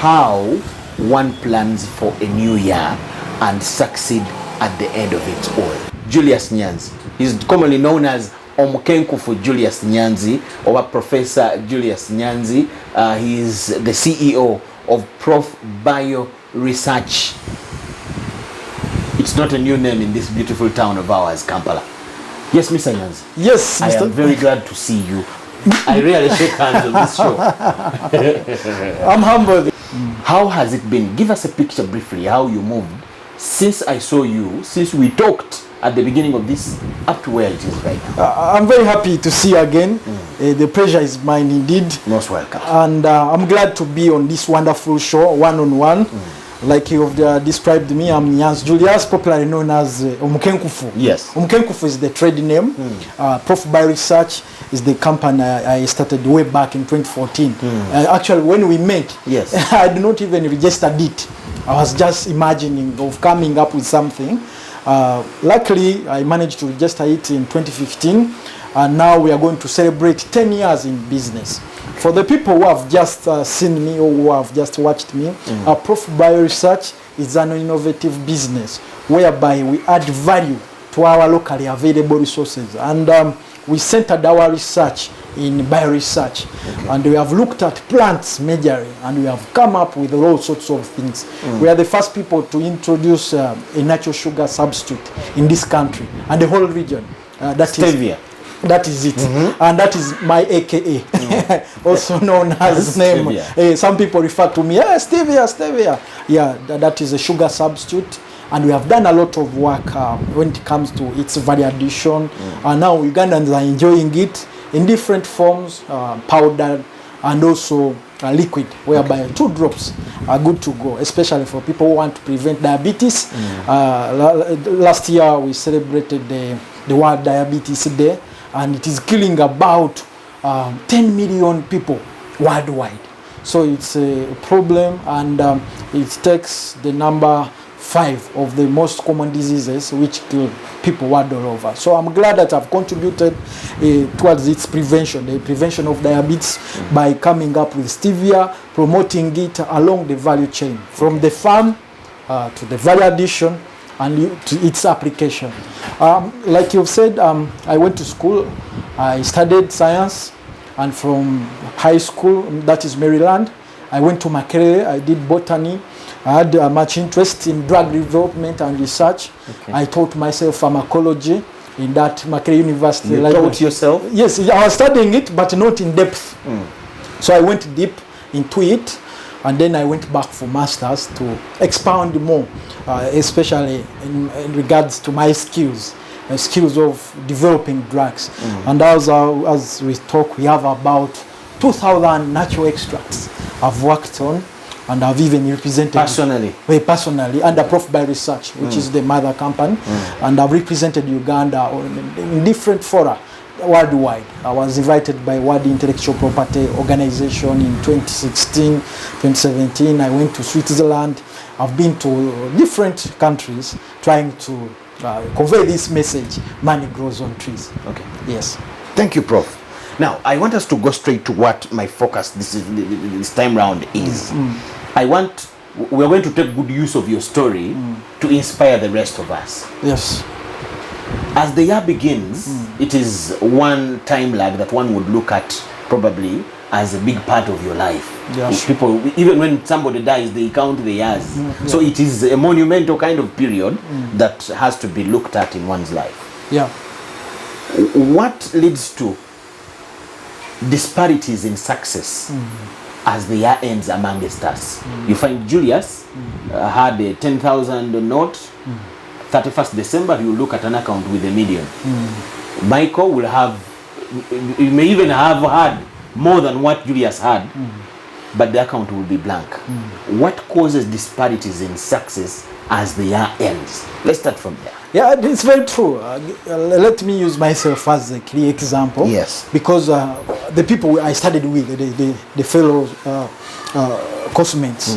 how one plans for a new year and succeed at the end of it all. Julius Nyanzi. He's commonly known as Omukenkufu Julius Nyanzi, or Professor Julius Nyanzi. He is the CEO of Prof Bio Research. It's not a new name in this beautiful town of ours, Kampala. Yes, Mr. Nyanzi. Yes, I am very glad to see you. I rarely shake hands on this show. I'm humbled. How has it been? Give us a picture briefly, how you moved since I saw you, since we talked at the beginning of this, up to where it is right now. I'm very happy to see you again. The pleasure is mine indeed. Most welcome. And I'm glad to be on this wonderful show, one-on-one. Like you have described me, I'm Nyanzi Julius, popularly known as Omukenkufu. Yes. Omukenkufu is the trade name. Prof Bio Research is the company I started way back in 2014. Actually, when we met, yes, I did not even register it. I was just imagining of coming up with something. Luckily, I managed to register it in 2015. And now we are going to celebrate 10 years in business. For the people who have just seen me or who have just watched me, Prof Bio Research is an innovative business whereby we add value to our locally available resources. And we centered our research in bioresearch. And we have looked at plants majorly, and we have come up with all sorts of things. We are the first people to introduce a natural sugar substitute in this country and the whole region. That Stevia. That is it. And that is my AKA, also known as name. Some people refer to me, stevia. Yeah, that is a sugar substitute. And we have done a lot of work when it comes to its value addition. And now Ugandans are enjoying it in different forms, powder and also liquid, whereby 2 drops are good to go, especially for people who want to prevent diabetes. Last year we celebrated the World Diabetes Day, and it is killing about 10 million people worldwide. So it's a problem, and it takes the number 5 of the most common diseases which kill people world all over. So I'm glad that I've contributed towards its prevention, the prevention of diabetes, by coming up with stevia, promoting it along the value chain, from the farm to the value addition and to its application. Like you've said, I went to school, I studied science, and from high school, that is Maryland, I went to Makerere, I did botany. I had much interest in drug development and research. I taught myself pharmacology in that Makerere University. You taught yourself? Yes, I was studying it, but not in depth. So I went deep into it, and then I went back for masters to expound more, especially in regards to my skills of developing drugs. And as we talk, we have about 2,000 natural extracts I've worked on, and I've even represented personally under Prof Bio Research, which is the mother company, and I've represented Uganda in different fora worldwide. I was invited by World Intellectual Property Organization in 2016, 2017. I went to Switzerland. I've been to different countries trying to convey this message: money grows on trees. Okay. Yes. Thank you, Prof. Now, I want us to go straight to what my focus this time round is. We're going to take good use of your story to inspire the rest of us. Yes. As the year begins, it is one time lag that one would look at probably as a big part of your life. Yes. People, even when somebody dies, they count the years. So it is a monumental kind of period that has to be looked at in one's life. Yeah. What leads to disparities in success as the year ends amongst us? You find Julius had a 10,000 note, 31st December, you look at an account with $1 million. Michael will have, you may even have had more than what Julius had, but the account will be blank. What causes disparities in success as the year ends? Let's start from there. Yeah, it's very true. Let me use myself as a clear example. Yes. Because the people I studied with, the fellow cosmates,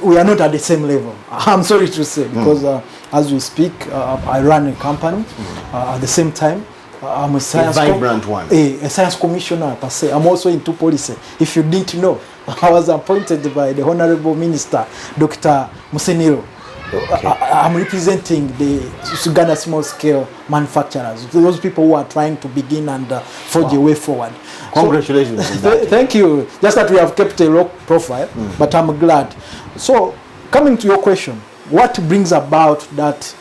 we are not at the same level. I'm sorry to say, because as we speak, I run a company at the same time. I'm a science vibrant one. A science commissioner per se. I'm also into policy. If you didn't know, I was appointed by the Honorable Minister, Dr. Museniro. Okay. I'm representing the Uganda small-scale manufacturers, those people who are trying to begin and forge a way forward. Congratulations. So, thank you. Just that we have kept a low profile, but I'm glad. So, coming to your question, what brings about that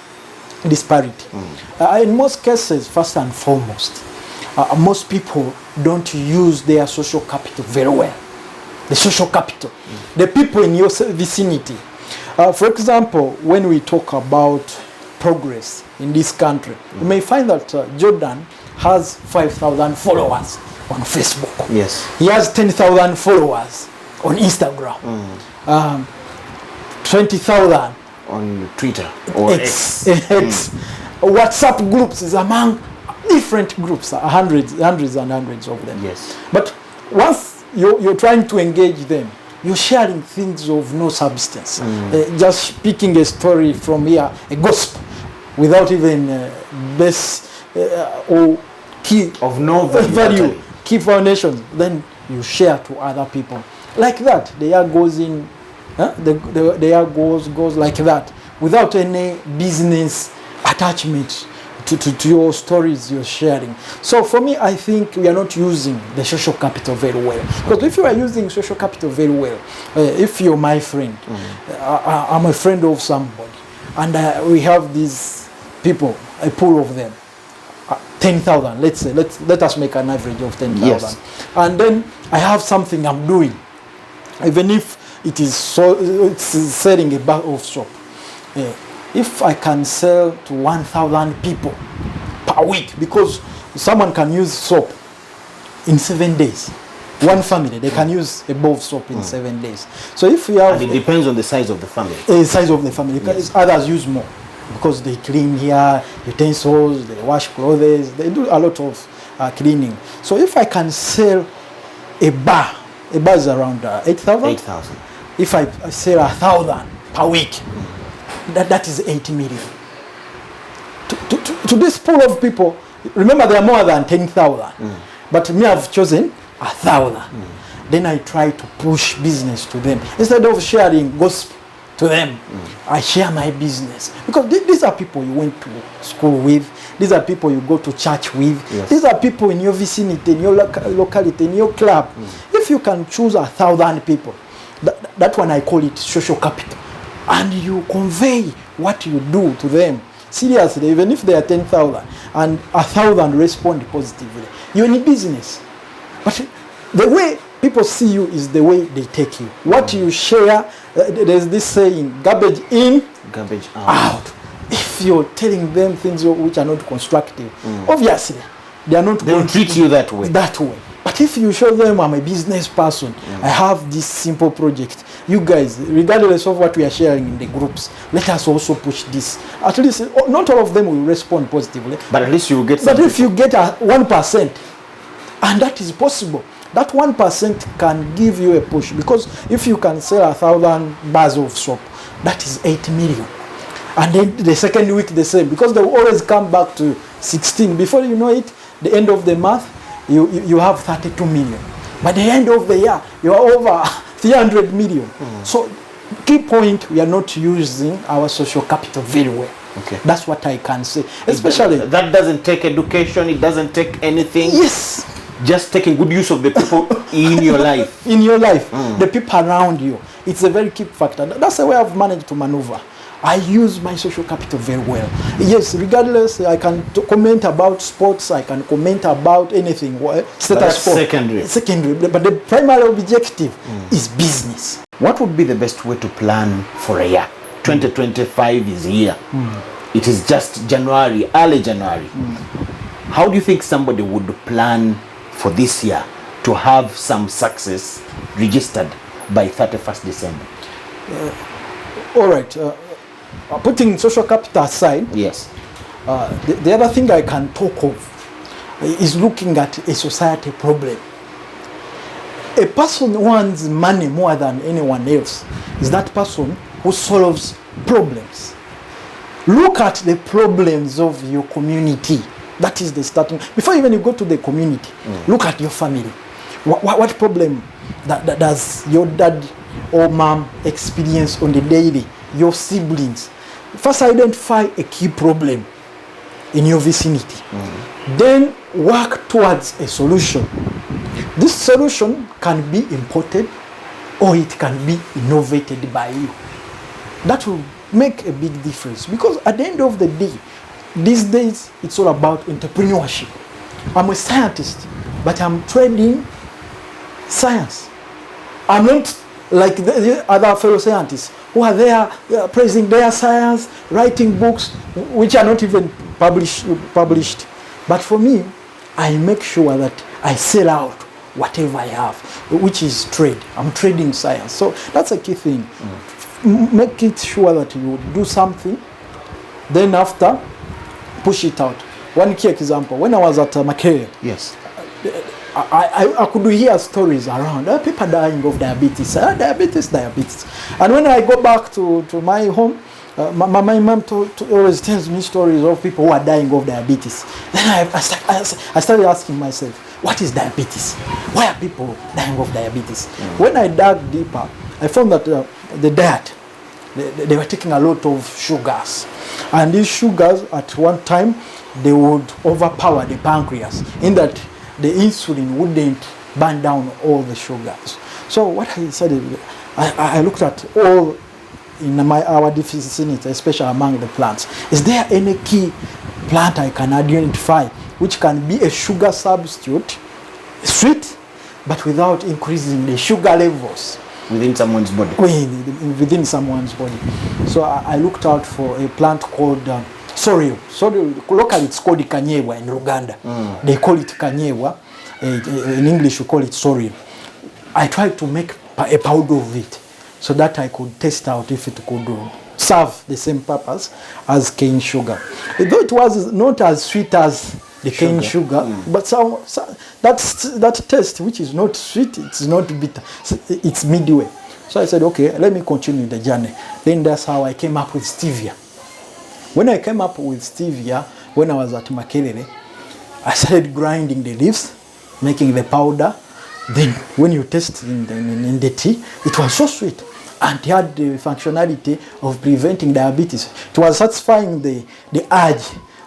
disparity? In most cases, first and foremost, most people don't use their social capital very well. The social capital, the people in your vicinity. For example, when we talk about progress in this country, you may find that Jordan has 5,000 followers on Facebook. Yes. He has 10,000 followers on Instagram. 20,000 on Twitter or X. WhatsApp groups is among different groups, hundreds and hundreds of them. Yes. But once you're trying to engage them, you're sharing things of no substance. Just speaking a story from here, a gospel, without even base or key of no value, key foundations. Then you share to other people. Like that, the year goes in, the year goes like that, without any business attachment to your stories you're sharing. So for me, I think we are not using the social capital very well. Because if you are using social capital very well, if you're my friend, I'm a friend of somebody, and we have these people, a pool of them, 10,000, let's say, let us make an average of 10,000. Yes. And then I have something I'm doing, even if it is it's selling a bag of soap. If I can sell to 1,000 people per week, because someone can use soap in 7 days. One family, they can use a bowl of soap in 7 days. So if you have... And it depends on the size of the family. The size of the family. Yes. Others use more because they clean here, utensils, they wash clothes, they do a lot of cleaning. So if I can sell a bar is around 8,000. 8,000. If I sell 1,000 per week, that is 80 million. To this pool of people, remember there are more than 10,000, but me I've chosen 1,000. Then I try to push business to them. Instead of sharing gospel to them, I share my business. Because these are people you went to school with, these are people you go to church with, yes. These are people in your vicinity, in your locality, in your club. If you can choose 1,000 people, that one I call it social capital. And you convey what you do to them. Seriously, even if they are 10,000 and 1,000 respond positively, you're in business. But the way people see you is the way they take you. What you share, there's this saying, garbage in, garbage out. If you're telling them things which are not constructive, obviously, they are not going to treat you that way. But if you show them I'm a business person, I have this simple project. You guys, regardless of what we are sharing in the groups, let us also push this. At least, not all of them will respond positively. But at least you will get some. But if you get 1%, and that is possible, that 1% can give you a push. Because if you can sell 1,000 bars of soap, that is 8 million. And then the second week the same. Because they will always come back to 16. Before you know it, the end of the month, you have 32 million. By the end of the year, you are over 300 million. So, key point, we are not using our social capital very well. Okay. That's what I can say. Especially... That doesn't take education, it doesn't take anything. Yes. Just taking good use of the people in your life. In your life, the people around you. It's a very key factor. That's the way I've managed to maneuver. I use my social capital very well. Yes, regardless, I can comment about sports, I can comment about anything. Status quo. Secondary. But the primary objective is business. What would be the best way to plan for a year? 2025 is here. It is just January, early January. How do you think somebody would plan for this year to have some success registered by 31st December? All right. Putting social capital aside, yes. The other thing I can talk of is looking at a society problem. A person who wants money more than anyone else is that person who solves problems. Look at the problems of your community. That is the starting. Before even you go to the community, look at your family. What problem does your dad or mom experience on the daily? Your siblings. First identify a key problem in your vicinity. Then work towards a solution. This solution can be imported or it can be innovated by you. That will make a big difference, because at the end of the day, these days it's all about entrepreneurship. I'm a scientist, but I'm trading science. I'm not like the other fellow scientists who are there praising their science, writing books which are not even published. But for me, I make sure that I sell out whatever I have, which is trade. I'm trading science. So that's a key thing. Make it sure that you do something, then after, push it out. One key example, when I was at Makerere, yes, I could hear stories around people dying of diabetes, diabetes. And when I go back to my home, my mom always tells me stories of people who are dying of diabetes. Then I started asking myself, what is diabetes? Why are people dying of diabetes? When I dug deeper, I found that the diet, they were taking a lot of sugars. And these sugars, at one time, they would overpower the pancreas, in that the insulin wouldn't burn down all the sugars. So what I said, I looked at all in our vicinity, especially among the plants. Is there any key plant I can identify which can be a sugar substitute, sweet, but without increasing the sugar levels within someone's body? Within someone's body. So I looked out for a plant called sorrel. Sorrel, locally it's called kanyewa in Uganda. They call it kanyewa. In English we call it sorrel. I tried to make a powder of it so that I could test out if it could serve the same purpose as cane sugar. Though it was not as sweet as the cane sugar, but that taste, which is not sweet, it's not bitter, it's midway. So I said, okay, let me continue the journey. Then that's how I came up with stevia. When I came up with stevia, when I was at Makerere, I started grinding the leaves, making the powder. Then when you taste in the tea, it was so sweet. And it had the functionality of preventing diabetes. It was satisfying the urge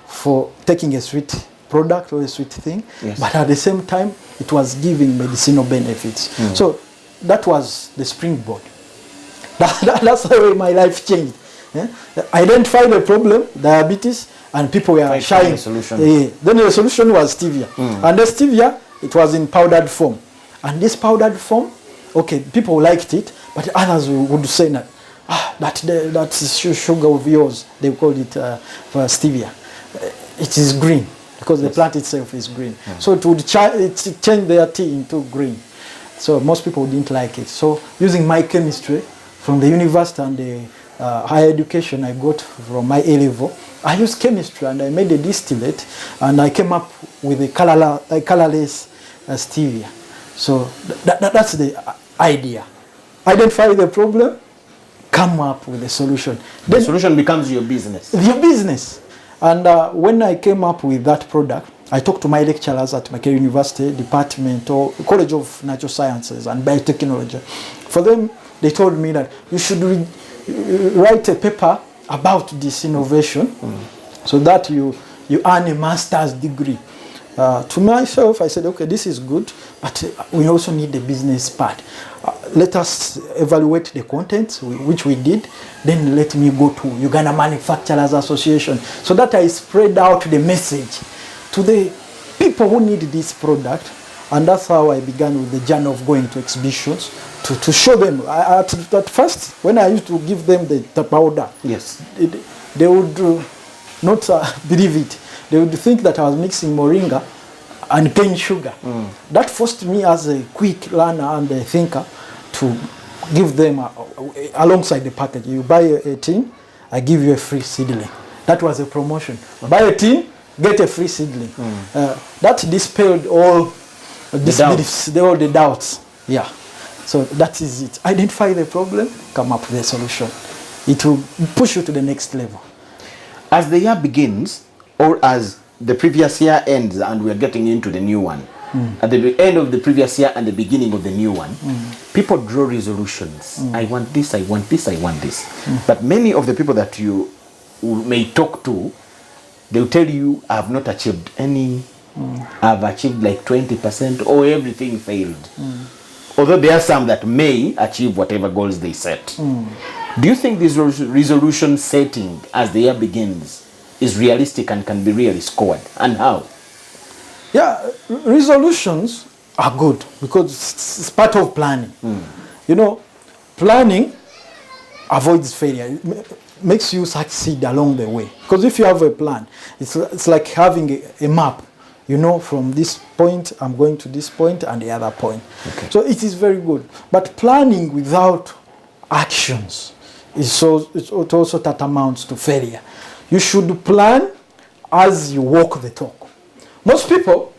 for taking a sweet product or a sweet thing, yes, but at the same time, it was giving medicinal benefits. So that was the springboard. That's the way my life changed. Yeah? Identify the problem, diabetes, and people were shying. The solution. Then the solution was stevia. And the stevia, it was in powdered form. And this powdered form, okay, people liked it, but others would say that, that's sugar of yours. They called it stevia. It is green, because the plant itself is green. So it would change their tea into green. So most people didn't like it. So using my chemistry from the university and the higher education I got from my A level, I used chemistry and I made a distillate, and I came up with a colorless stevia. So that's the idea. Identify the problem, come up with a solution. The solution becomes your business. Your business. And when I came up with that product, I talked to my lecturers at Makerere University Department or College of Natural Sciences and Biotechnology. For them, they told me that you should write a paper about this innovation so that you earn a master's degree. To myself, I said, okay, this is good, but we also need the business part. Let us evaluate the content, which we did. Then let me go to Uganda Manufacturers Association so that I spread out the message to the people who need this product. And that's how I began with the journey of going to exhibitions to show them. At first, when I used to give them the powder, yes, they would not believe it. They would think that I was mixing moringa and cane sugar. That forced me as a quick learner and a thinker to give them alongside the package. You buy a tin, I give you a free seedling. That was a promotion. Buy a tin, get a free seedling. That dispelled all disbeliefs, all the doubts. Yeah. So that is it. Identify the problem, come up with a solution. It will push you to the next level. As the year begins, or as the previous year ends and we're getting into the new one, at the end of the previous year and the beginning of the new one, people draw resolutions. I want this, I want this, I want this. But many of the people that you may talk to, they'll tell you, I have not achieved any, I've achieved like 20% or everything failed. Although there are some that may achieve whatever goals they set. Do you think this resolution setting as the year begins is realistic and can be really scored? And how? Yeah, resolutions are good because it's part of planning. You know, planning avoids failure. It makes you succeed along the way. Because if you have a plan, it's like having a map. You know, from this point, I'm going to this point and the other point. Okay. So it is very good. But planning without actions is it also tantamount to failure. You should plan as you walk the talk. Most people,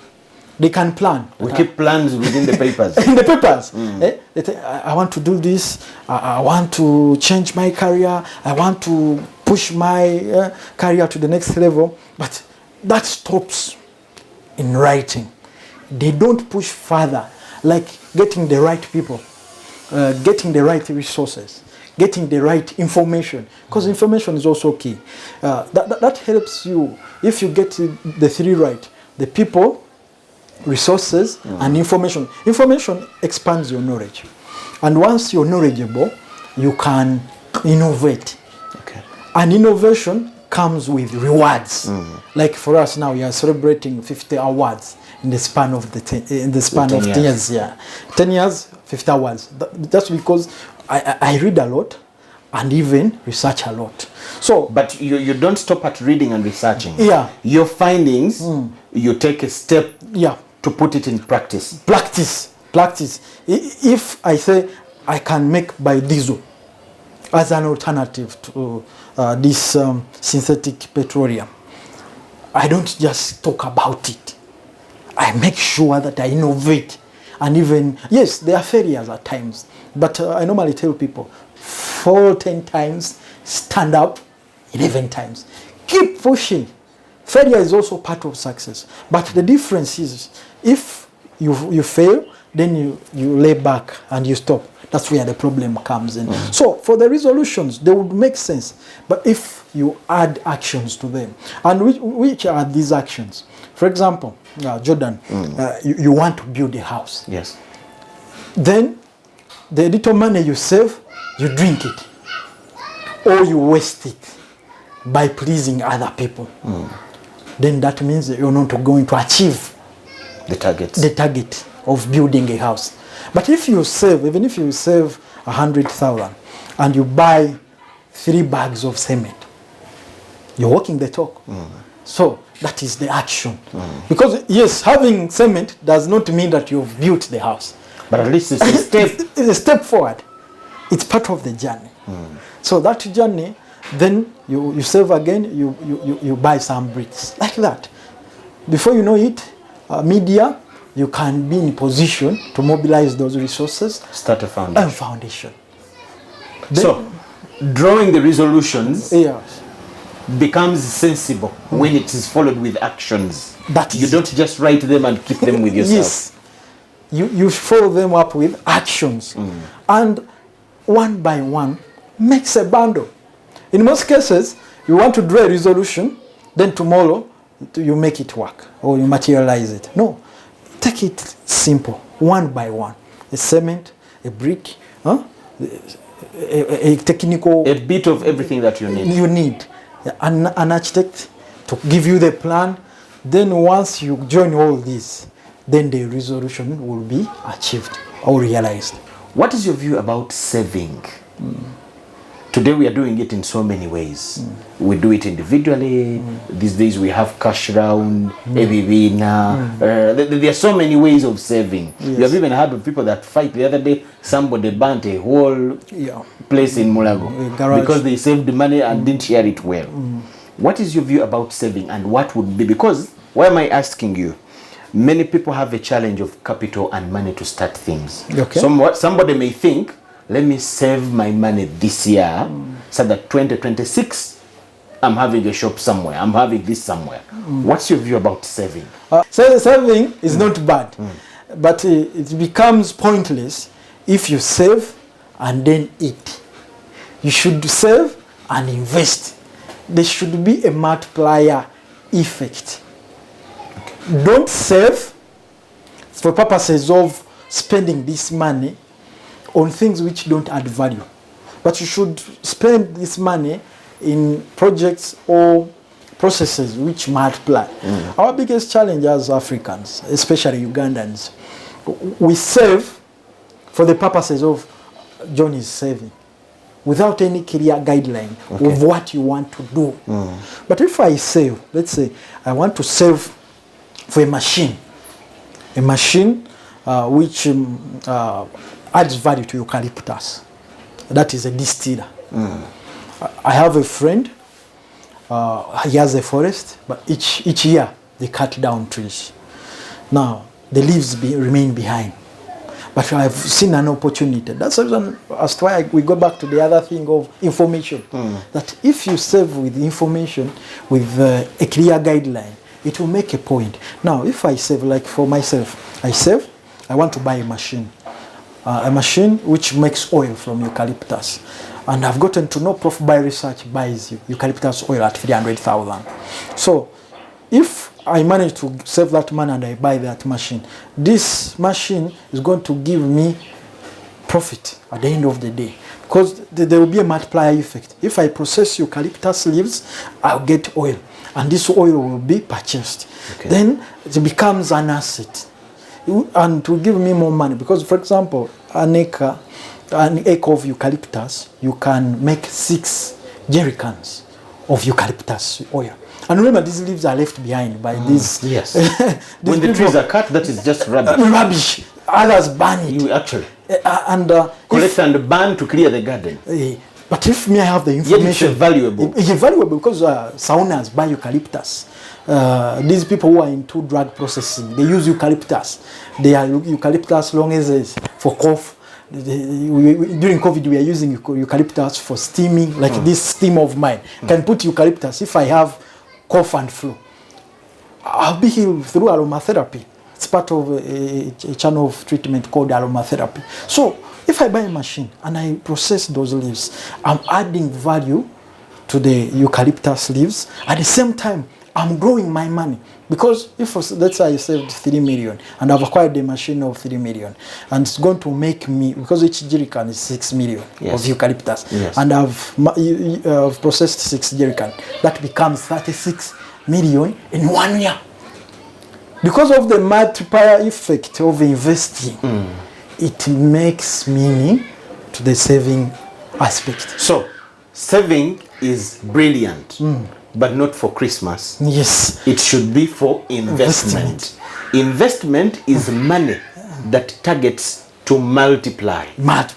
they can plan. We keep plans within the papers. In the papers. They say, I want to do this. I want to change my career. I want to push my career to the next level. But that stops in writing. They don't push further, like getting the right people, getting the right resources, getting the right information, because information is also key. That helps you if you get the three right: the people, resources, and information. Information expands your knowledge, and once you're knowledgeable, you can innovate. Okay. And innovation comes with rewards. Like for us now, we are celebrating 50 awards in the span of 10 years. Yeah, 10 years, 50 awards. That's because I read a lot and even research a lot. So, but you don't stop at reading and researching. Yeah, your findings, you take a step. Yeah, to put it in practice. Practice. If I say I can make biodiesel as an alternative to this synthetic petroleum, I don't just talk about it. I make sure that I innovate. And even, yes, there are failures at times. But I normally tell people, fall 10 times, stand up 11 times. Keep pushing. Failure is also part of success. But the difference is, if you fail, then you lay back and you stop. That's where the problem comes in. So for the resolutions, they would make sense. But if you add actions to them, and which are these actions? For example, Jordan, you want to build a house. Yes. Then the little money you save, you drink it. Or you waste it by pleasing other people. Then that means that you're not going to achieve the target of building a house. But if you save, even if you save 100,000 and you buy 3 bags of cement, you're walking the talk. So that is the action. Because yes, having cement does not mean that you've built the house. But at least it's a step. It's a step forward. It's part of the journey. So that journey, then you save again, you buy some bricks. Like that. Before you know it, media, you can be in position to mobilize those resources. Start a foundation. Foundation. So, drawing the resolutions yes, becomes sensible when it is followed with actions. You don't just write them and keep them with yourself. Yes. You follow them up with actions. And one by one makes a bundle. In most cases, you want to draw a resolution, then tomorrow you make it work or you materialize it. No. Take it simple, one by one. A cement, a brick, a technical... A bit of everything that you need. You need an architect to give you the plan. Then once you join all this, then the resolution will be achieved or realized. What is your view about saving? Today we are doing it in so many ways. We do it individually. These days we have cash round, Ebibina. There are so many ways of saving. You have even heard of people that fight. The other day, somebody burnt a whole place in Mulago because they saved the money and didn't share it well. What is your view about saving, and what would be, because why am I asking you? Many people have a challenge of capital and money to start things. Okay. Somebody may think, let me save my money this year so that 2026 I'm having a shop somewhere, I'm having this somewhere. What's your view about saving? Saving is not bad, but it becomes pointless if you save and then eat. You should save and invest. There should be a multiplier effect. Okay. Don't save for purposes of spending this money on things which don't add value. But you should spend this money in projects or processes which multiply. Our biggest challenge as Africans, especially Ugandans, we save for the purposes of John is saving, without any clear guideline of what you want to do. But if I save, let's say I want to save for a machine which adds value to eucalyptus. That is a distiller. I have a friend, he has a forest, but each year they cut down trees. Now, the leaves remain behind. But I've seen an opportunity. That's the reason as to why we go back to the other thing of information. That if you save with information, with a clear guideline, it will make a point. Now, if I save, like for myself, I want to buy a machine which makes oil from eucalyptus. And I've gotten to know Prof. By Research buys eucalyptus oil at 300,000. So, if I manage to save that money and I buy that machine, this machine is going to give me profit at the end of the day, because there will be a multiplier effect. If I process eucalyptus leaves, I'll get oil, and this oil will be purchased. Then it becomes an asset, and to give me more money, because for example, an acre of eucalyptus, you can make 6 jerrycans of eucalyptus oil. And remember, these leaves are left behind by these. Yes. When the trees are cut, that is just rubbish. Rubbish. Others burn it. You actually collect and burn to clear the garden. But if me, I have the information. Yet it's valuable. It's valuable because saunas buy eucalyptus. These people who are into drug processing, they use eucalyptus. They are eucalyptus longeses for cough. During COVID, we are using eucalyptus for steaming, like this steam of mine. I can put eucalyptus if I have cough and flu. I'll be healed through aromatherapy. It's part of a channel of treatment called aromatherapy. So if I buy a machine and I process those leaves, I'm adding value to the eucalyptus leaves. At the same time, I'm growing my money. Because if, let's say I saved 3 million and I've acquired a machine of 3 million, and it's going to make me, because each jerrycan is 6 million of eucalyptus, and I've processed 6 jerrycan, that becomes 36 million in 1 year. Because of the multiplier effect of investing, it makes meaning to the saving aspect. So, saving is brilliant. But not for Christmas. Yes. It should be for investment. Investment is money that targets to multiply.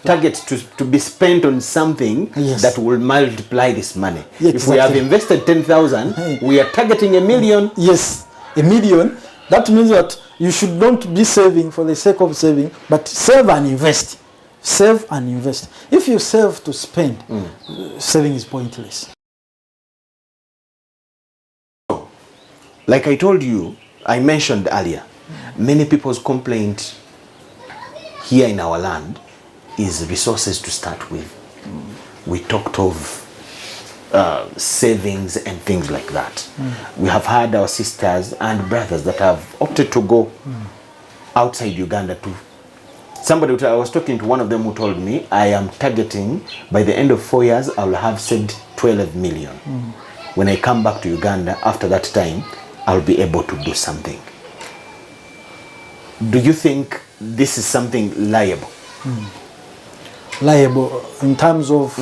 Targets to be spent on something that will multiply this money. Yes, if we have invested 10,000, we are targeting 1 million. Yes, 1 million. That means that you should not be saving for the sake of saving, but save and invest. Save and invest. If you save to spend, saving is pointless. Like I told you, I mentioned earlier, many people's complaint here in our land is resources to start with. We talked of savings and things like that. We have had our sisters and brothers that have opted to go outside Uganda to. I was talking to one of them who told me, I am targeting, by the end of 4 years, I will have saved 12 million. When I come back to Uganda, after that time, I'll be able to do something. Do you think this is something liable? Liable in terms of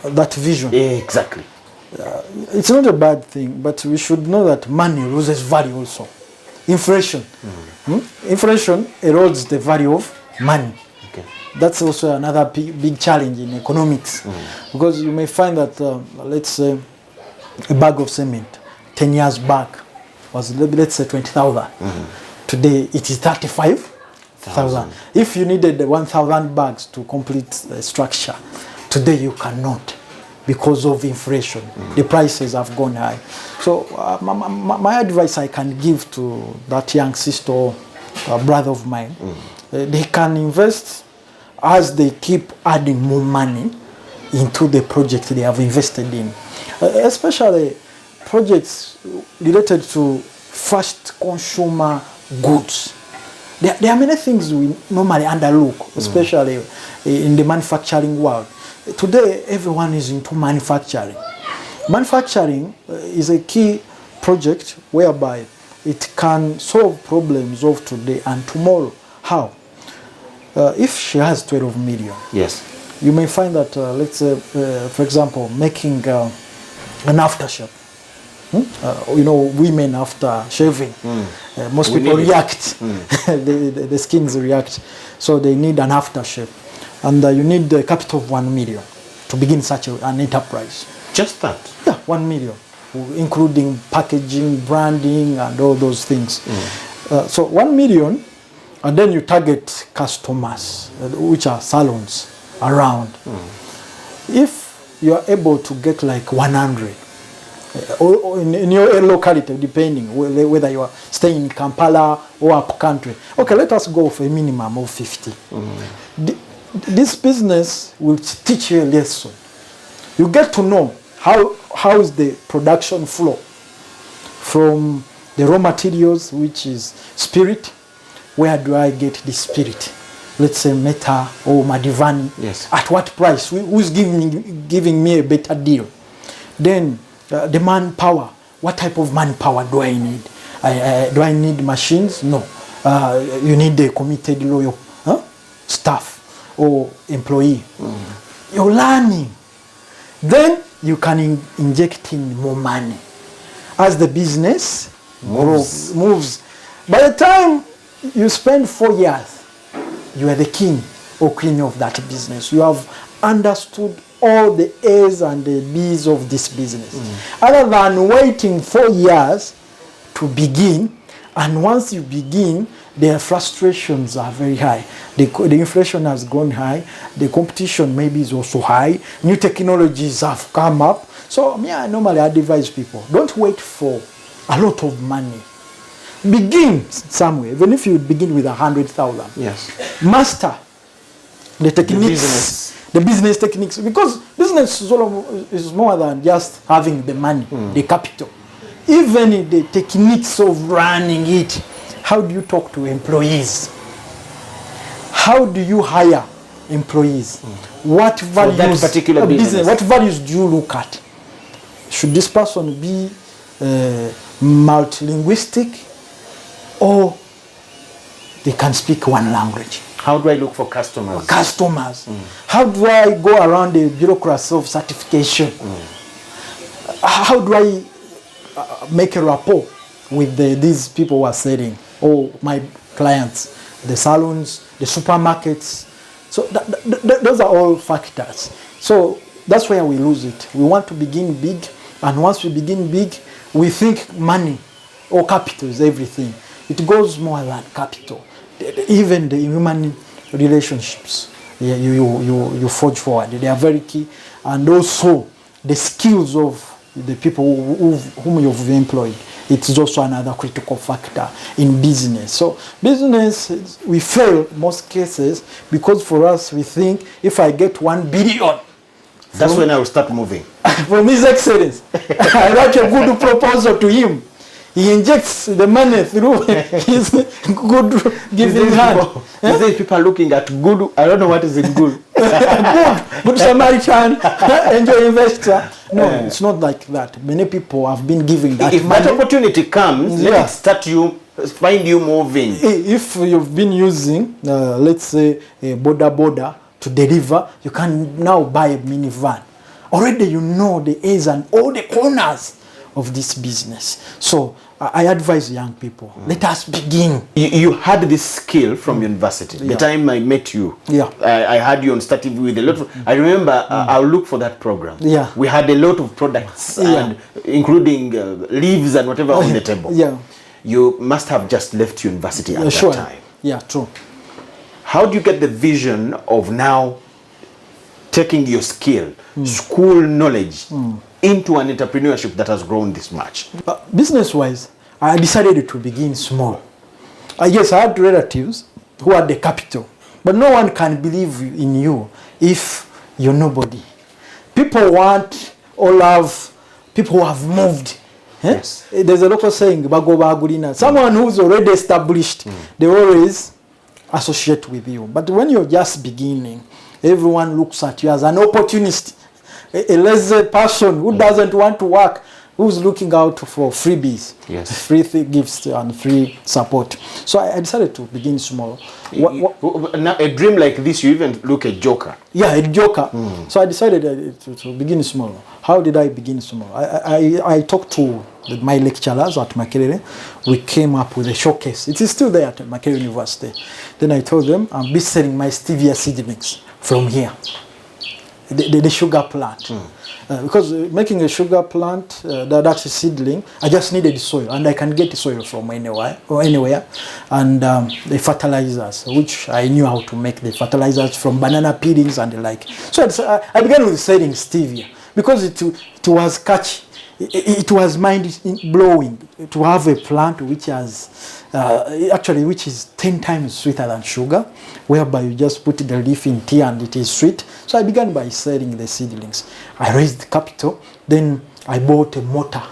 that vision? Exactly. It's not a bad thing, but we should know that money loses value also. Inflation. Inflation erodes the value of money. That's also another big challenge in economics. Because you may find that, let's say, a bag of cement 10 years back was, let's say, 20,000. Today it is 35,000. If you needed 1,000 bags to complete the structure, today you cannot, because of inflation. The prices have gone high. So my advice I can give to that young sister or brother of mine, they can invest as they keep adding more money into the project they have invested in. Especially projects related to fast consumer goods. There are many things we normally underlook, especially in the manufacturing world. Today, everyone is into manufacturing. Manufacturing is a key project whereby it can solve problems of today and tomorrow. How? If she has 12 million, yes, you may find that, let's say, for example, making an aftershave. Women after shaving, most people react. The skins react. So they need an aftershave. And you need the capital of 1 million to begin such an enterprise. Just that? Yeah, 1 million, including packaging, branding, and all those things. So 1 million, and then you target customers, which are salons around. If you are able to get like 100, or in your locality, depending whether you are staying in Kampala or up country. Okay, let us go for a minimum of 50. This business will teach you a lesson. You get to know how is the production flow from the raw materials, which is spirit. Where do I get the spirit? Let's say Meta or Madivani. Yes. At what price? Who's giving me a better deal? Then the manpower. What type of manpower do I need? Do I need machines? No. You need a committed, loyal staff or employee. You're learning. Then you can inject in more money as the business moves. By the time you spend 4 years, you are the king or queen of that business. You have understood all the A's and the B's of this business. Other than waiting 4 years to begin, and once you begin, their frustrations are very high. The inflation has gone high. The competition maybe is also high. New technologies have come up. So I normally advise people, don't wait for a lot of money. Begin somewhere, even if you begin with 100,000. Yes. Master the techniques, the business techniques, because business is more than just having the money, the capital. Even the techniques of running it. How do you talk to employees? How do you hire employees? What values, for that particular business, what values do you look at? Should this person be multilinguistic, or they can speak one language? How do I look for customers? How do I go around the bureaucracy of certification? How do I make a rapport with these people who are selling, or my clients, the salons, the supermarkets? So those are all factors. So that's where we lose it. We want to begin big, and once we begin big, we think money or capital is everything. It goes more than capital. Even the human relationships, you forge forward. They are very key, and also the skills of the people whom you've employed. It's also another critical factor in business. So business, we fail most cases because for us we think if I get 1 billion, that's when I will start moving. From His Excellency, I write a good proposal to him. He injects the money through his good giving hand. These people are looking at good. I don't know what is in good. good Samaritan, angel investor. No, it's not like that. Many people have been giving that if money. that opportunity comes, let it start find you moving. If you've been using, let's say, a border to deliver, you can now buy a minivan. Already you know the A's and all the corners of this business. So I advise young people, let us begin. You had this skill from university. The time I met you, I had you on Star TV with a lot of, I remember I'll look for that program. We had a lot of products, and including leaves and whatever on the table. You must have just left university at that time. True. How do you get the vision of now taking your skill, school knowledge into an entrepreneurship that has grown this much? Business-wise, I decided to begin small. I guess I had relatives who had the capital, but no one can believe in you if you're nobody. People want or love people who have moved. Yes. There's a local saying, someone who's already established, they always associate with you. But when you're just beginning, everyone looks at you as an opportunist, a lazy person who doesn't want to work, who's looking out for freebies, yes, free gifts and free support. So I decided to begin small. Now, a dream like this, you even look a joker. Yeah, a joker. So I decided to begin small. How did I begin small? I talked to my lecturers at Makerere. We came up with a showcase. It is still there at Makerere University. Then I told them, I'll be selling my stevia seedlings from here. The sugar plant. Because making a sugar plant, that's a seedling, I just needed soil, and I can get soil from anywhere. And the fertilizers, which I knew how to make the fertilizers from banana peelings and the like. So I began with selling stevia because it was catchy. It was mind-blowing to have a plant which has which is 10 times sweeter than sugar, whereby you just put the leaf in tea and it is sweet. So I began by selling the seedlings. I raised capital, then I bought a mortar,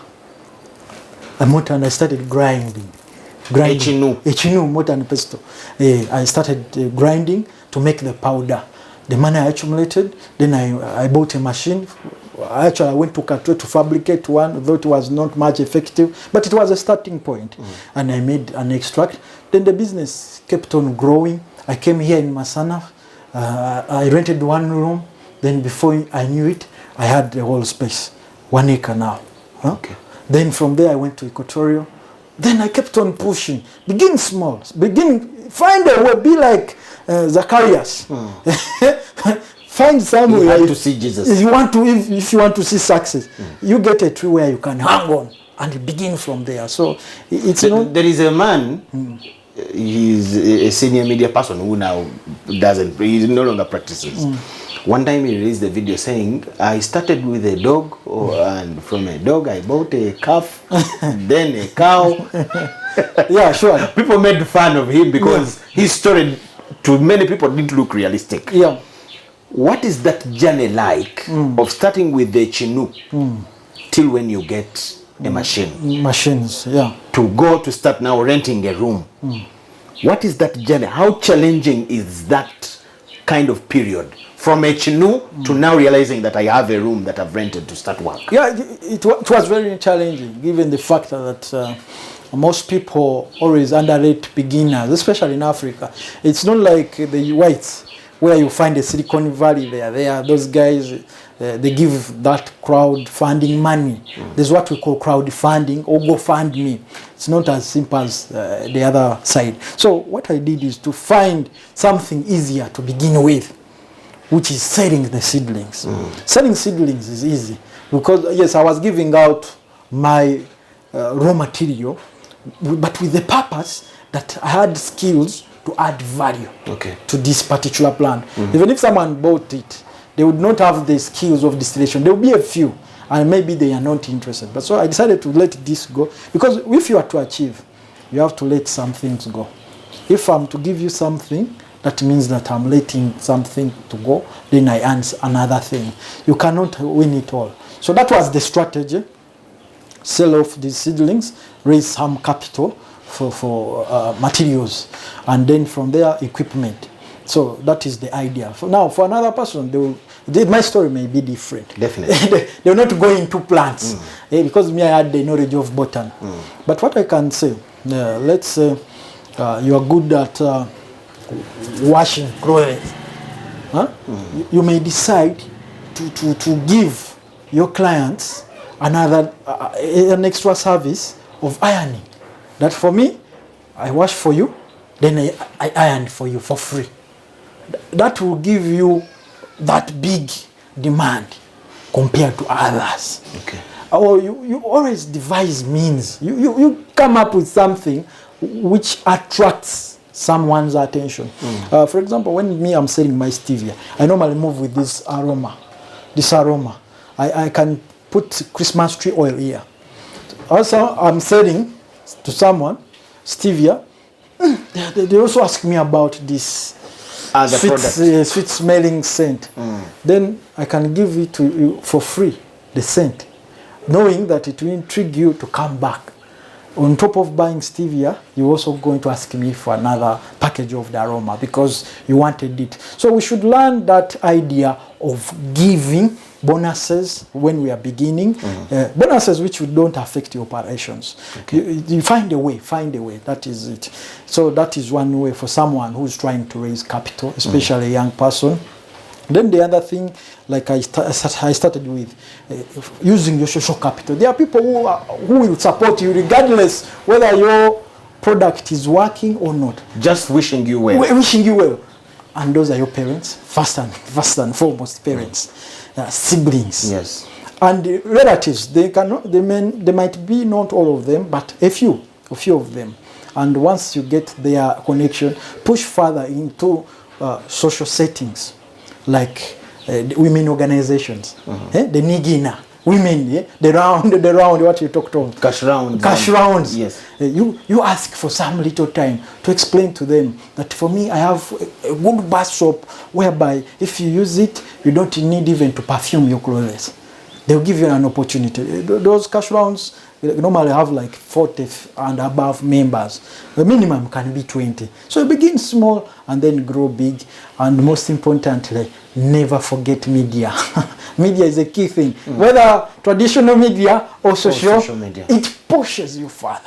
and I started grinding. Echinu, mortar and pestle. I started grinding to make the powder. The money I accumulated, then I bought a machine. Actually, I went to Katwe to fabricate one, though it was not much effective, but it was a starting point. And I made an extract. Then the business kept on growing. I came here in Masana. I rented one room. Then before I knew it, I had the whole space, 1 acre now. Okay. Then from there, I went to Equatorial. Then I kept on pushing. Begin small. Find a way, be like Zacharias. Find somewhere. You have to see Jesus. If you want to see success, you get a tree where you can hang on and begin from there. So it's there is a man. He's a senior media person who now he no longer practices. One time he released a video saying, I started with a dog, and from a dog I bought a calf, then a cow. Yeah, sure. People made fun of him because his story to many people didn't look realistic. Yeah. What is that journey like of starting with the chinu till when you get a machine? Machines, yeah. To go to start now renting a room. What is that journey? How challenging is that kind of period? From a chinu to now realizing that I have a room that I've rented to start work. Yeah, it was very challenging, given the fact that most people always underrate beginners, especially in Africa. It's not like the whites, where you find the Silicon Valley. Those guys, they give that crowdfunding money. There's what we call crowdfunding or GoFundMe. It's not as simple as the other side. So what I did is to find something easier to begin with, which is selling the seedlings. Selling seedlings is easy because, yes, I was giving out my raw material, but with the purpose that I had skills to add value to this particular plant. Even if someone bought it, they would not have the skills of distillation. There will be a few, and maybe they are not interested. But so I decided to let this go, because if you are to achieve, you have to let some things go. If I'm to give you something, that means that I'm letting something to go, then I earn another thing. You cannot win it all. So that was the strategy. Sell off these seedlings, raise some capital for materials, and then from there equipment. So that is the idea. For another person, my story may be different. Definitely. They will not go into plants because me, I had the knowledge of botany. But what I can say, let's say you are good at washing clothes. You may decide to give your clients an extra service of ironing. That for me, I wash for you, then I iron for you for free. That will give you that big demand compared to others. Okay. Or you always devise means. You come up with something which attracts someone's attention. For example, when I'm selling my stevia, I normally move with this aroma. I can put Christmas tree oil here. Also, I'm selling to someone stevia. They also ask me about this sweet smelling scent. Then I can give it to you for free, the scent, knowing that it will intrigue you to come back. On top of buying stevia, you're also going to ask me for another package of the aroma because you wanted it. So we should learn that idea of giving bonuses when we are beginning, bonuses which don't affect your operations. Okay. You find a way, that is it. So that is one way for someone who's trying to raise capital, especially a young person. Then the other thing, like I started with, using your social capital. There are people who will support you regardless whether your product is working or not. Just wishing you well. Wishing you well. And those are your parents, first and foremost parents, siblings. Yes. And the relatives, they might be not all of them, but a few of them. And once you get their connection, push further into social settings. Like women organizations, the Nigina, women, the round, what you talked about. Cash rounds. Yes. You ask for some little time to explain to them that for me, I have a good bar soap whereby if you use it, you don't need even to perfume your clothes. They'll give you an opportunity. Those cash rounds normally have like 40 and above members. The minimum can be 20. So you begin small and then grow big. And most importantly, never forget media. Media is a key thing. Whether traditional media or social media, it pushes you further.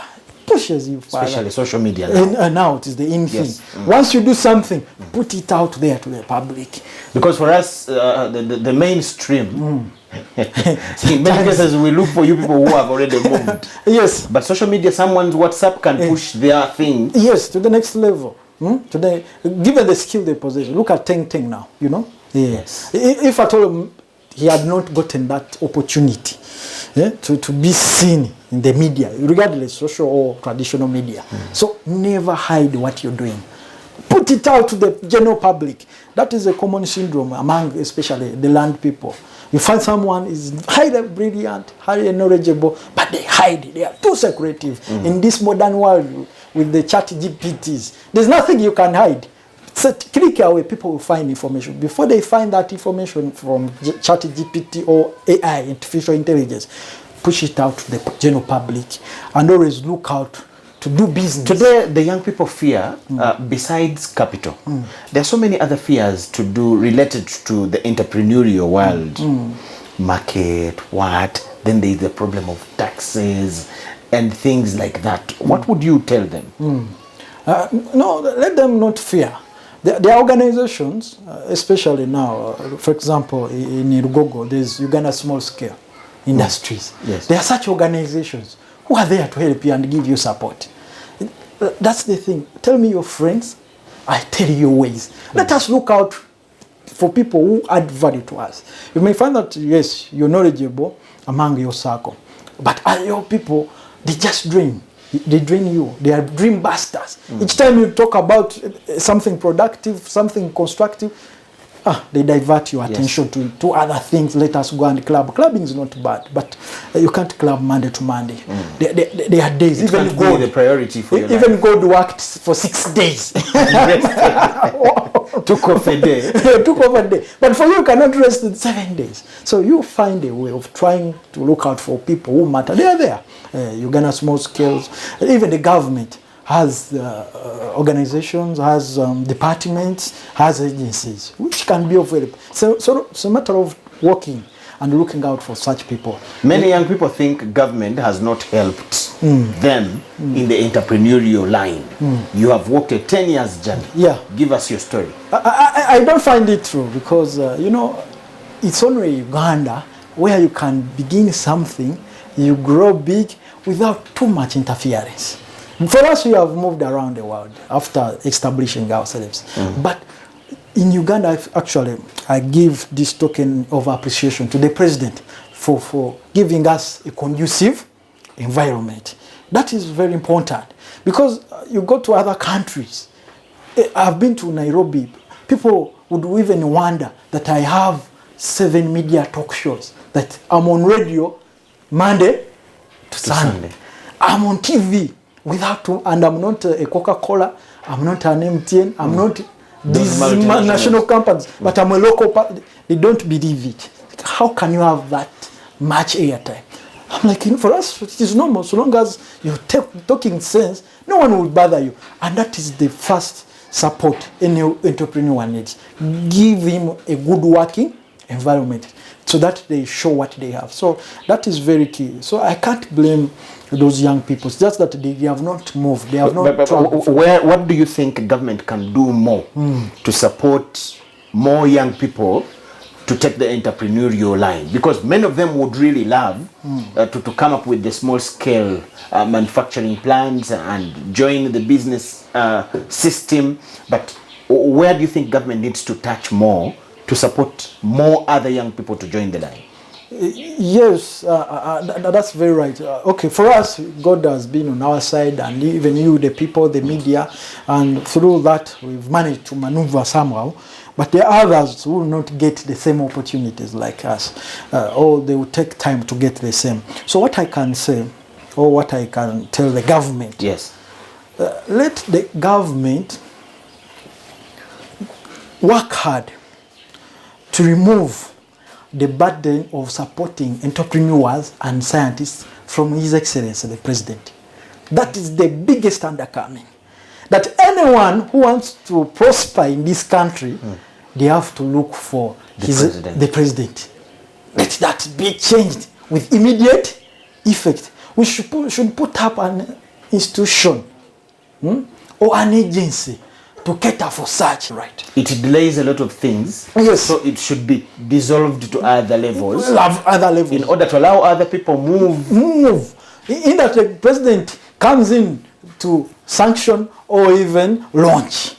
Especially social media now. And now it is the in thing. Once you do something, put it out there to the public. Because for us, the mainstream, in many cases we look for you people who have already moved. Yes. But social media, someone's WhatsApp can push their thing. Yes, to the next level. Today, given the skill they possess, look at Teng now, you know? Yes. If at all he had not gotten that opportunity to be seen in the media, regardless social or traditional media. So never hide what you're doing. Put it out to the general public. That is a common syndrome among especially the land people. You find someone is highly brilliant, highly knowledgeable, but they hide. They are too secretive. In this modern world with the chat GPTs, there's nothing you can hide. So click away, people will find information. Before they find that information from chat GPT or AI, artificial intelligence, push it out to the general public and always look out to do business. Today, the young people fear, besides capital, there are so many other fears to do related to the entrepreneurial world. Market, then there is the problem of taxes and things like that. What would you tell them? No, let them not fear. There are organizations, especially now, for example, in Rugogo, there's Uganda Small Scale Industries. Yes. There are such organizations who are there to help you and give you support. That's the thing. Tell me your friends, I tell you your ways. Let us look out for people who add value to us. You may find that, yes, you're knowledgeable among your circle, but your people, they just dream. They drain you. They are dream busters. Each time you talk about something productive, something constructive, they divert your attention to other things. Let us go and club. Clubbing is not bad, but you can't club Monday to Monday. There are days. It even God, the priority for your even life. God worked for 6 days. Took off a day. Took off a day. But for you cannot rest in 7 days. So you find a way of trying to look out for people who matter. They are there. Uganda Small Scales. Even the government has organizations, has departments, has agencies, which can be of help. So it's a matter of working and looking out for such people. Many young people think government has not helped them in the entrepreneurial line. You have walked a 10 years journey. Yeah. Give us your story. I don't find it true because, it's only Uganda where you can begin something, you grow big without too much interference. For us, we have moved around the world after establishing ourselves. But in Uganda, actually, I give this token of appreciation to the president for giving us a conducive environment. That is very important because you go to other countries, I've been to Nairobi. People would even wonder that I have 7 media talk shows, that I'm on radio Monday to Sunday. I'm on TV without to, and I'm not a Coca-Cola, I'm not an MTN, I'm not these national companies, but I'm a local. They don't believe it. Like, how can you have that much airtime? I'm like, for us, it is normal. So long as you're talking sense, no one will bother you. And that is the first support any entrepreneur needs. Give him a good working environment so that they show what they have. So that is very key. So I can't blame those young people. It's just that they have not moved. They have not traveled. What do you think government can do more to support more young people to take the entrepreneurial line? Because many of them would really love to come up with the small scale manufacturing plants and join the business system. But where do you think government needs to touch more to support more other young people to join the line? Yes, that's very right. Okay, for us, God has been on our side, and even you, the people, the media, and through that, we've managed to maneuver somehow. But there are others who will not get the same opportunities like us, or they will take time to get the same. So what I can say, or what I can tell the government, yes, let the government work hard to remove the burden of supporting entrepreneurs and scientists from His Excellency the President. That is the biggest undercoming. That anyone who wants to prosper in this country, they have to look for the president. Let that be changed with immediate effect. We should put up an institution or an agency to cater for such, right? It delays a lot of things. Yes. So it should be dissolved to other levels. Other levels. In order to allow other people move. In that the president comes in to sanction or even launch,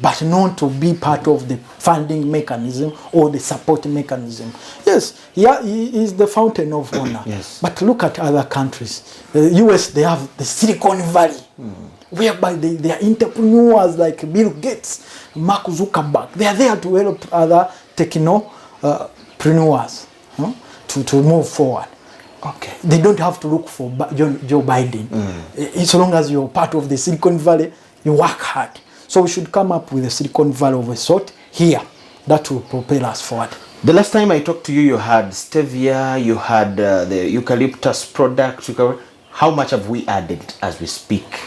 but not to be part of the funding mechanism or the support mechanism. Yes, he is the fountain of honor. Yes. But look at other countries. The US, they have the Silicon Valley, whereby they are entrepreneurs like Bill Gates, Mark Zuckerberg. They are there to help other technopreneurs to move forward. Okay. They don't have to look for Joe Biden. As long as you're part of the Silicon Valley, you work hard. So we should come up with a Silicon Valley of a sort here that will propel us forward. The last time I talked to you, you had stevia, you had the eucalyptus product. How much have we added as we speak?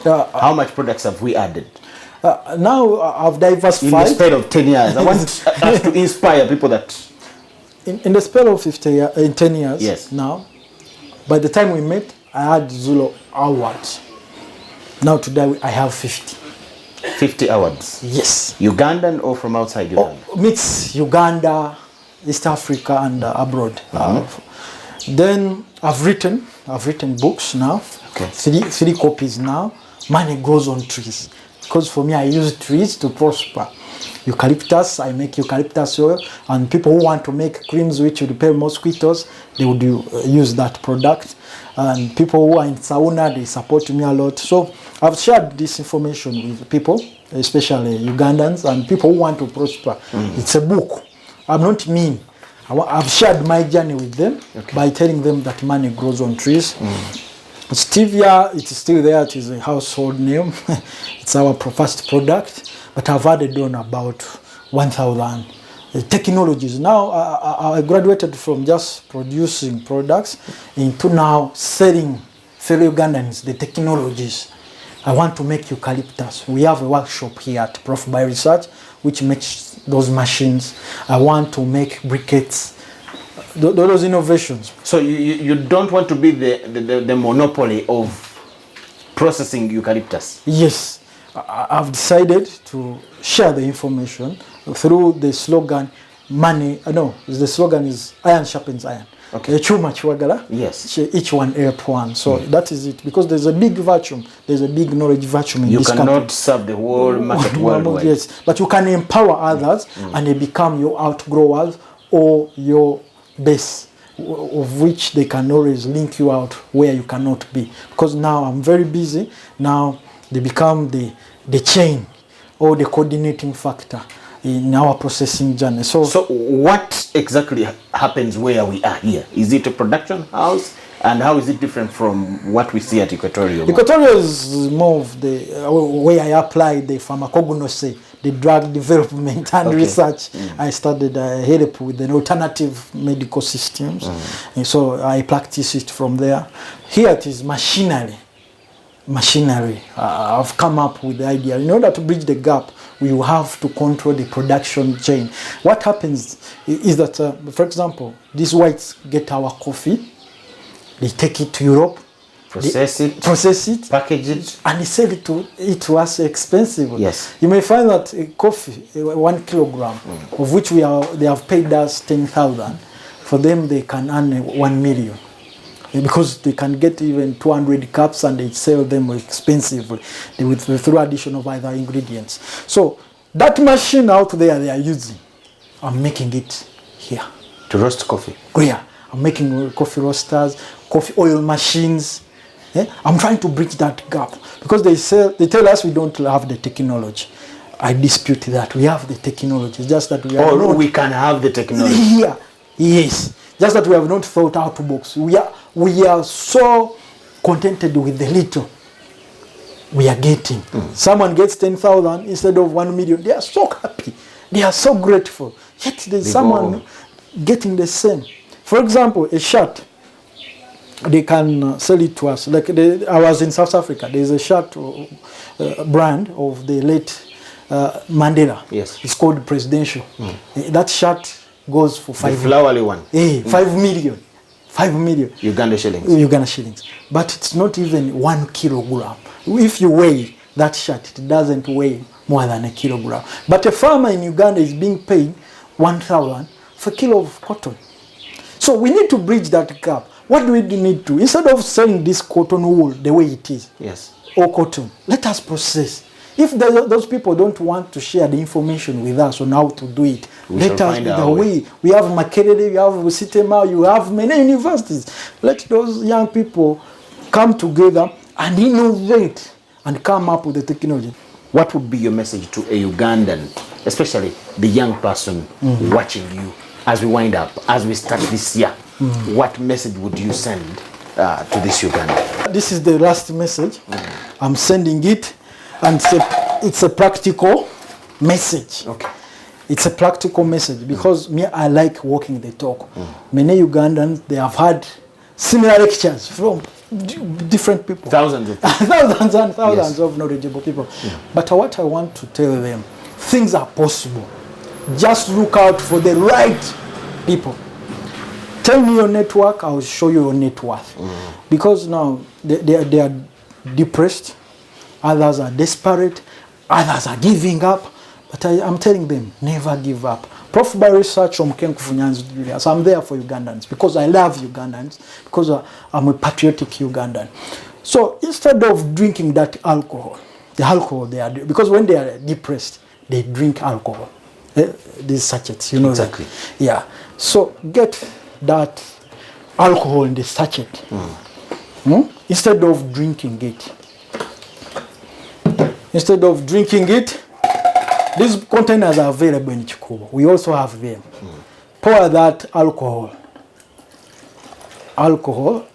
How much products have we added? Now I've diversified. In the span of 10 years. I want us to inspire people that... In the span of 10 years, yes. Now, by the time we met, I had Zulu awards. Now today I have 50. 50 awards? Yes. Ugandan or from outside Uganda? Mix Uganda, East Africa and abroad. Then I've written books now. Okay. Three copies now. Money grows on trees. Because for me, I use trees to prosper. Eucalyptus, I make eucalyptus oil, and people who want to make creams which repel mosquitoes, they would use that product. And people who are in sauna, they support me a lot. So I've shared this information with people, especially Ugandans and people who want to prosper. It's a book. I'm not mean. I've shared my journey with them by telling them that money grows on trees. Stevia, it's still there. It is a household name. It's our first product. But I've added on about 1,000 technologies. Now I graduated from just producing products into now selling fellow Ugandans the technologies. I want to make eucalyptus. We have a workshop here at Prof By Research which makes those machines. I want to make briquettes. Those innovations. So you don't want to be the monopoly of processing eucalyptus? Yes. I've decided to share the information through the slogan, the slogan is iron sharpens iron. Okay. Chuma chiwagala. Yes. Each one help one. So that is it. Because there's a big vacuum. There's a big knowledge vacuum in this country. You cannot serve the whole market worldwide. Yes. But you can empower others and they become your outgrowers or your base, of which they can always link you out where you cannot be. Because now I'm very busy. Now they become the the chain or the coordinating factor in our processing journey. So what exactly happens where we are here? Is it a production house? And how is it different from what we see at Equatorial? Equatorial is more of the where I applied the pharmacognosy, the drug development and research. I studied help with the alternative medical systems, and so I practice it from there. Here it is machinery. I've come up with the idea. In order to bridge the gap, we have to control the production chain. What happens is that, for example, these whites get our coffee, they take it to Europe, process it, package it, and they sell it to us expensively. Yes. You may find that coffee, 1 kilogram, of which they have paid us 10,000. For them, they can earn 1 million. Because they can get even 200 cups and they sell them expensively through addition of other ingredients. So that machine out there they are using, I'm making it here. To roast coffee? Oh yeah, I'm making coffee roasters, coffee oil machines. I'm trying to bridge that gap because they tell us we don't have the technology. I dispute that. We have the technology. It's just that we are we can have the technology. Yeah, yes. Just that we have not thought out of the box. We are so contented with the little we are getting. Someone gets 10,000 instead of 1 million. They are so happy. They are so grateful. Yet there's someone getting the same. For example, a shirt, they can sell it to us. Like I was in South Africa. There's a shirt brand of the late Mandela. Yes. It's called Presidential. That shirt goes for 5 million. The flowery one. 5 million. 5 million. Uganda shillings. Uganda shillings. But it's not even 1 kilogram. If you weigh that shirt, it doesn't weigh more than 1 kilogram. But a farmer in Uganda is being paid 1,000 for a kilo of cotton. So we need to bridge that gap. What do we need to? Instead of selling this cotton wool the way it is, yes, or cotton, let us process. If those people don't want to share the information with us on how to do it, let us the way. We have Makerere, we have Sitema, you have many universities. Let those young people come together and innovate and come up with the technology. What would be your message to a Ugandan, especially the young person watching you as we wind up, as we start this year? What message would you send to this Uganda? This is the last message. I'm sending it. And it's a practical message. Okay. It's a practical message because me, I like walking the talk. Many Ugandans, they have had similar lectures from different people. Thousands of people. Thousands and thousands of knowledgeable people. But what I want to tell them, things are possible. Just look out for the right people. Tell me your network, I'll show you your net worth. Because now they are depressed. Others are desperate, others are giving up, but I'm telling them, never give up. Prof by research, Omukenkufu Julius, I'm there for Ugandans because I love Ugandans, because I'm a patriotic Ugandan. So instead of drinking that alcohol, the alcohol they are, because when they are depressed, they drink alcohol. These sachets, you know. Exactly. That. Yeah. So get that alcohol in the sachet. Instead of drinking it. Instead of drinking it, these containers are available in Chikubo. We also have them. Pour that alcohol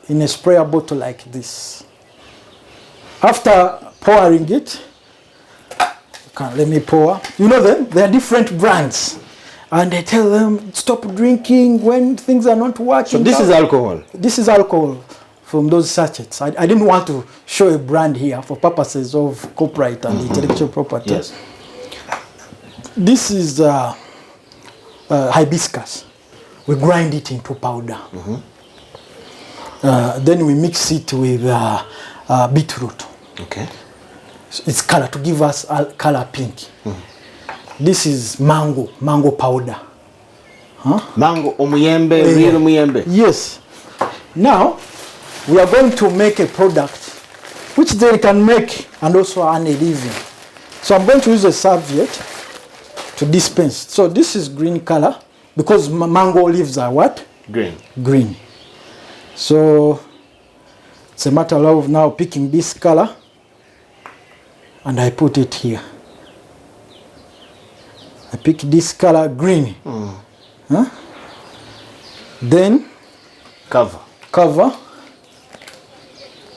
in a sprayer bottle like this. After pouring it, let me pour. You know them? They are different brands. And they tell them, stop drinking when things are not working. So this is alcohol? This is alcohol. From those sachets. I didn't want to show a brand here for purposes of copyright and intellectual property. Yes. This is hibiscus. We grind it into powder. Then we mix it with beetroot. Okay. So it's color to give us color pink. This is mango powder. Mango, omuyembe, real omuyembe. Yes. Now, we are going to make a product which they can make and also earn a living. So I'm going to use a serviette to dispense. So this is green color because mango leaves are what? Green. Green. So it's a matter of now picking this color and I put it here. I pick this color green. Huh? Then cover.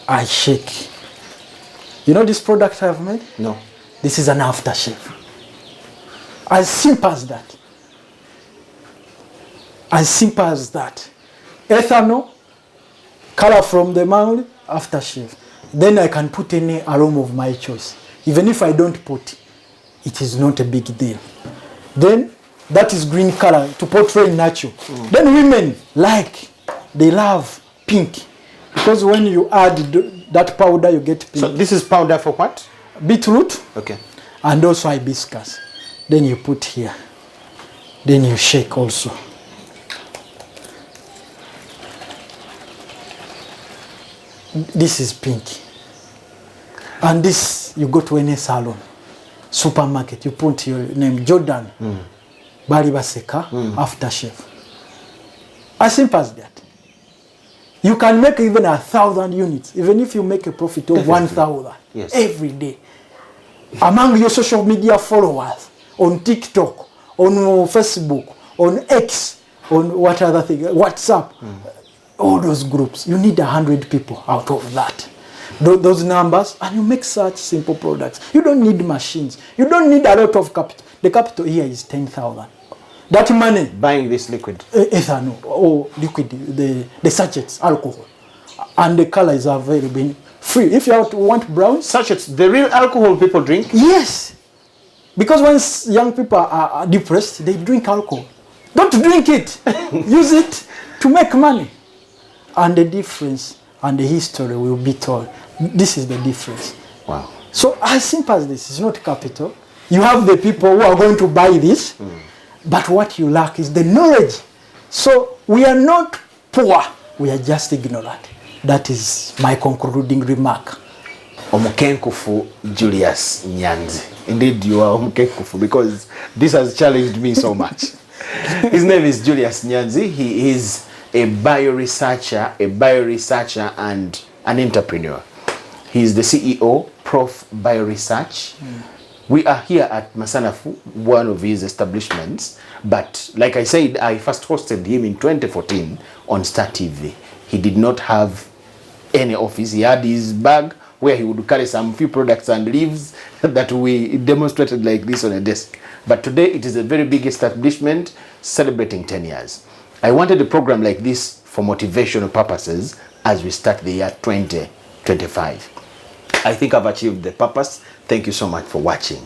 I shake. You know this product I've made? No. This is an aftershave. As simple as that. As simple as that. Ethanol, color from the mango, aftershave. Then I can put any aroma of my choice. Even if I don't put, it is not a big deal. Then that is green color to portray natural. Then women they love pink. Because when you add that powder, you get pink. So this is powder for what? Beetroot. Okay. And also hibiscus. Then you put here. Then you shake also. This is pink. And this, you go to any salon, supermarket, you put your name, Jordan, Bali Baseka, aftershave. As simple as that. You can make even 1,000 units, even if you make a profit of 1,000 every day. Among your social media followers, on TikTok, on Facebook, on X, on what other thing, WhatsApp, all those groups, you need 100 people out of that. Those numbers, and you make such simple products. You don't need machines. You don't need a lot of capital. The capital here is 10,000. That money. Buying this liquid. Ethanol or liquid, the sachets, alcohol. And the colors are available free. If you want brown. Sachets, the real alcohol people drink? Yes. Because when young people are depressed, they drink alcohol. Don't drink it. Use it to make money. And the difference and the history will be told. This is the difference. Wow. So as simple as this, it's not capital. You have the people who are going to buy this, but what you lack is the knowledge. So we are not poor, we are just ignorant. That is my concluding remark. Omukenkufu Julius Nyanzi. Indeed, you are Omukenkufu because this has challenged me so much. His name is Julius Nyanzi. He is a bioresearcher and an entrepreneur. He is the CEO, Prof Bioresearch. We are here at Masanafu, one of his establishments. But like I said, I first hosted him in 2014 on Star TV. He did not have any office. He had his bag where he would carry some few products and leaves that we demonstrated like this on a desk. But today it is a very big establishment celebrating 10 years. I wanted a program like this for motivational purposes as we start the year 2025. I think I've achieved the purpose. Thank you so much for watching.